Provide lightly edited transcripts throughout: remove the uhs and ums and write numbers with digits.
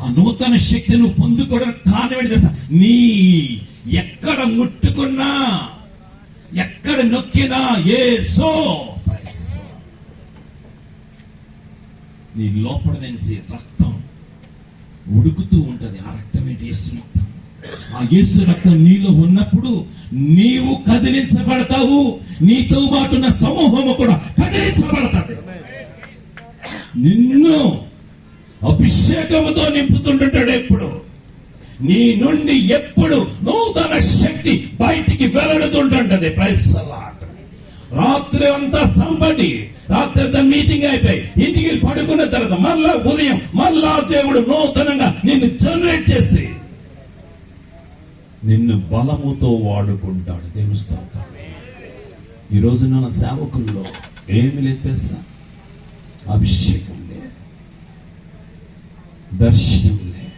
ఆ నూతన శక్తి నువ్వు పొందుకోవడం కారణం ఏంటి తెలుసా? నీ ఎక్కడ ముట్టుకున్నా, ఎక్కడ నొక్కినా యేసు, నీ లోపల నుంచి రక్తం ఉడుకుతూ ఉంటది. ఆ రక్తం ఏంటి? యేసు రక్తం. ఆ యేసు రక్తం నీలో ఉన్నప్పుడు నీవు కదిలించబడతావు, నీతో పాటున్న సమూహము కూడా కదిలించబడతాది. నిన్ను అభిషేకముతో నింపుతుంటాడు. ఎప్పుడు నీ నుండి ఎప్పుడు నూతన శక్తి బయటికి వెల్లడుతుంటది. Praise the lord. రాత్రి అంతా సంబడి, రాత్రి అంతా మీటింగ్ అయిపోయి ఇంటికి పడుకున్న తర్వాత మళ్ళా ఉదయం మళ్ళా దేవుడు నూతనంగా నిన్ను జనరేట్ చేసి నిన్ను బలముతో వాడుకుంటాడు. దేవుని స్తోత్రం. ఈ రోజు నా సేవకుల్లో ఏమి లేదు తెలుసా? అభిషేకం లేదు, దర్శనం లేదు,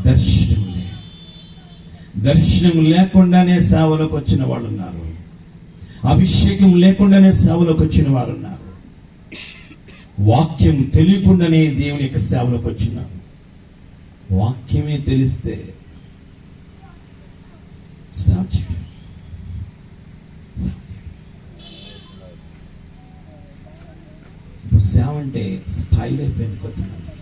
దర్శనం లేదు. దర్శనం లేకుండానే సేవలోకి వచ్చిన వాళ్ళు ఉన్నారు, అభిషేకం లేకుండానే సేవలోకి వచ్చిన వారు ఉన్నారు, వాక్యం తెలియకుండానే దేవుని యొక్క సేవలోకి వచ్చినారు. వాక్యమే తెలిస్తే సేవ చేయడం. ఇప్పుడు సేవ అంటే స్టైల్ అయిపోయింది కొంతమందికి.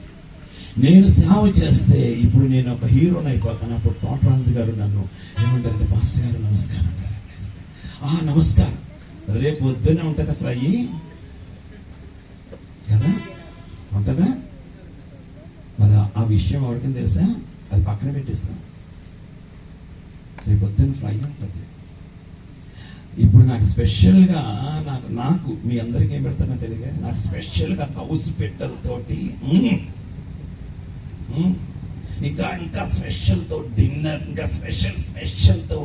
నేను సేవ చేస్తే ఇప్పుడు నేను ఒక హీరోని అయిపోతాను. అప్పుడు తోటరాజు గారు నన్ను ఏమంటారంటే, పాస్టర్ గారు నమస్కారం అంటారు. నమస్కారం. రేపు పొద్దున్నే ఉంటుందా ఫ్రై కదా? ఉంటుందా? మరి ఆ విషయం ఎవరికైనా తెలుసా? అది పక్కన పెట్టేస్తాను. రేపు పొద్దున్న ఫ్రై ఉంటుంది. ఇప్పుడు నాకు స్పెషల్గా నాకు మీ అందరికీ ఏం పెడతానో తెలియదు కానీ నాకు స్పెషల్గా కౌసు పెట్టలతోటి ఇంకా స్పెషల్తో డిన్నర్, ఇంకా స్పెషల్తో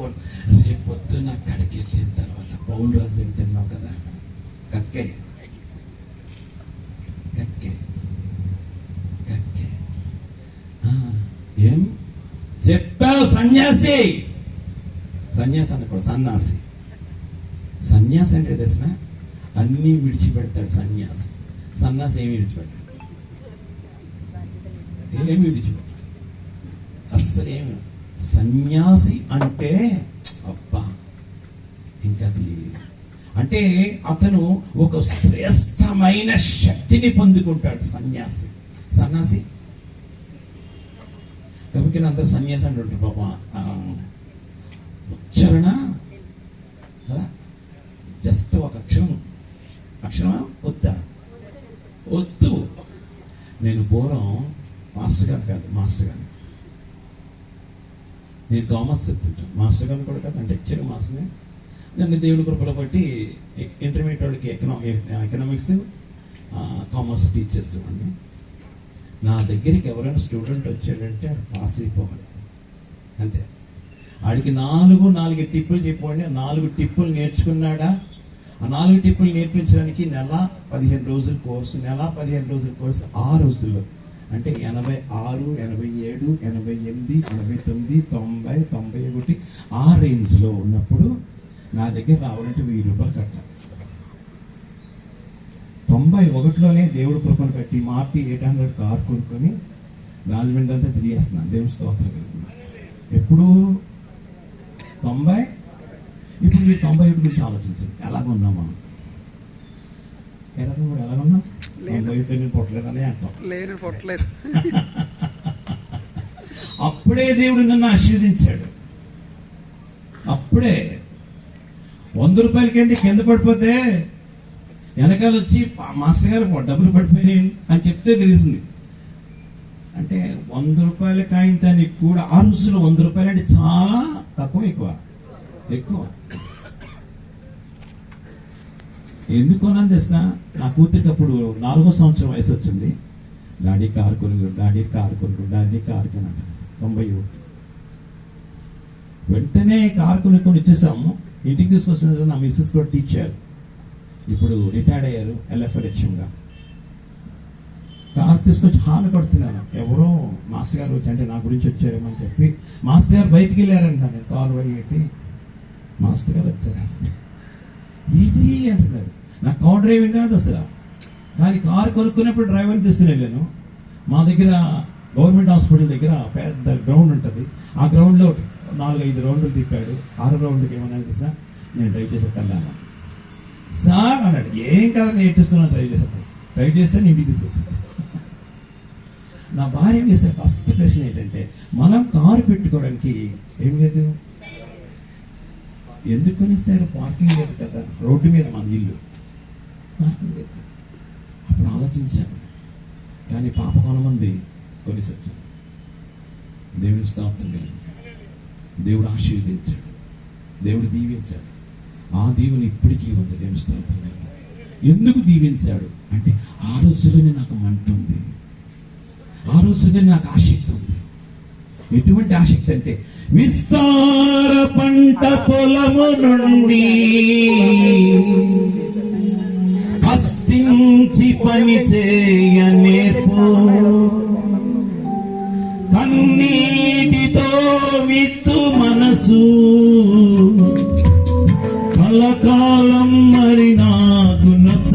రేపు పొద్దున్న అక్కడికి వెళ్ళిన తర్వాత పౌలు రాజు దగ్గర తిన్నావు కదా, కక్కే ఏం చెప్పావు? సన్యాసి అనకూడదు, సన్నాసి. సన్యాసి అంటే తెలిసిన అన్నీ విడిచిపెడతాడు సన్యాసి. సన్యాసి ఏమి విడిచిపెట్టాడు? ఏమి విడిచిపెట్టాడు అస్సలు ఏమి. సన్యాసి అంటే అబ్బా ఇంకది అంటే అతను ఒక శ్రేష్టమైన శక్తిని పొందుకుంటాడు. సన్యాసి కాబట్టి అందరూ సన్యాసి అంటుంటారు. పాప ఉచ్చారణ జస్ట్ ఒక అక్షరమా వద్దు. నేను పూర్వం మాస్టర్ గారు నేను కామర్స్ చెప్తుంటాను. మాస్టర్ గారిని కూడా కాదు, అంటే యాక్చువల్గా మాస్టర్ని. నన్ను దేవుడి కృపలో బట్టి ఇంటర్మీడియట్ వాళ్ళకి ఎకనామిక్స్ కామర్స్ టీచ్ చేస్తామండి. నా దగ్గరికి ఎవరైనా స్టూడెంట్ వచ్చాడంటే పాస్ అయిపోవాలి అంతే. ఆడికి నాలుగు టిప్పులు చెప్పండి. 4 టిప్పులు నేర్చుకున్నాడా? ఆ 4 టిప్పులు నేర్పించడానికి నెల 15 రోజుల కోర్సు. 6 రోజుల్లో అంటే 86, 87, 88, 89, 90, 91 ఆ రేంజ్లో ఉన్నప్పుడు నా దగ్గర రావాలంటే 1000 రూపాయలు కట్టాలి. 91లోనే దేవుడు కృపను పెట్టి మార్తి 800 కార్ కొనుక్కొని రాజమండ్రి అంతా తిరిగేస్తున్నాను. దేవుడి స్తోత్రం. ఎప్పుడు 90. ఇప్పుడు మీరు 91 గురించి ఆలోచించండి. ఎలాగున్నాం మనం? ఎలాగున్నాం? 91 నేను పొట్టలేదని అంటాం. అప్పుడే దేవుడు నన్ను ఆశీర్వదించాడు. అప్పుడే 100 రూపాయలకి కింద పడిపోతే వెనకాల వచ్చి మాస్టర్ గారు డబ్బులు పడిపోయినాయి అని చెప్తే తెలిసింది. అంటే 100 రూపాయల కాయింతానికి కూడా ఆ రోజుల్లో 100 రూపాయలు అంటే చాలా తక్కువ, ఎక్కువ. ఎందుకున్నాను తెస్తా? నా కూతురికి అప్పుడు 4వ సంవత్సరం వయసు వచ్చింది. డాడీ కారు కొనుక్కుంటా 91. వెంటనే కారు కొనుక్కొని ఇచ్చేసాము. ఇంటికి తీసుకొచ్చిన నా మిస్సెస్ కూడా టీచర్, ఇప్పుడు రిటైర్డ్ అయ్యారు LFHMగా. కారు తీసుకొచ్చి హాల్ కొడుతున్నాను. ఎవరో మాస్టర్ గారు వచ్చి అంటే నా గురించి వచ్చారేమని చెప్పి మాస్టర్ గారు బయటికి వెళ్ళారంట. నేను కారు పెట్టి మాస్టర్ గారు వచ్చారు. ఇది అంటున్నారు. నాకు కార్ డ్రైవింగ్ కాదు అసలు, కానీ కారు కొనుక్కున్నప్పుడు డ్రైవర్ని తీసుకుని వెళ్ళాను. మా దగ్గర గవర్నమెంట్ హాస్పిటల్ దగ్గర పెద్ద గ్రౌండ్ ఉంటుంది. ఆ గ్రౌండ్లో 4-5 రౌండ్లు తిప్పాడు. 6 రౌండ్కి ఏమన్నా తెలుసా, నేను డ్రైవ్ చేసే కళ్ళాను సార్ అన్నాడు. ఏం కదా నేర్చుకున్నాను, డ్రైవ్ చేస్తే నేను ఇంటికి తీసుకొస్తాను. నా భార్య వేసే ఫస్ట్ ప్రశ్న ఏంటంటే, మనం కారు పెట్టుకోవడానికి ఏం లేదు, ఎందుకు కొనిస్తారు, పార్కింగ్ లేదు కదా, రోడ్డు మీద మన ఇల్లు, పార్కింగ్ లేదు. అప్పుడు ఆలోచించాను, కానీ పాప కొనమంది కొనిసి వచ్చాను. దేవుని స్తోత్రం. దేవుడు ఆశీర్వదించాడు, దేవుడు దీవించాడు. ఆ దీవెన ఇప్పటికీ ఉంది. దేవుని స్తోత్రం. ఎందుకు దీవించాడు అంటే, ఆ రోజులోనే నాకు మంట ఉంది, ఆ రోజులోనే నాకు ఆసక్తి ఉంది. ఎటువంటి ఆసక్తి అంటే, విస్తార పంట పొలము నుండి కష్టించి పని చేయ నేర్పు, కన్నీటితో విత్తు మనసు కలకాలం మరినా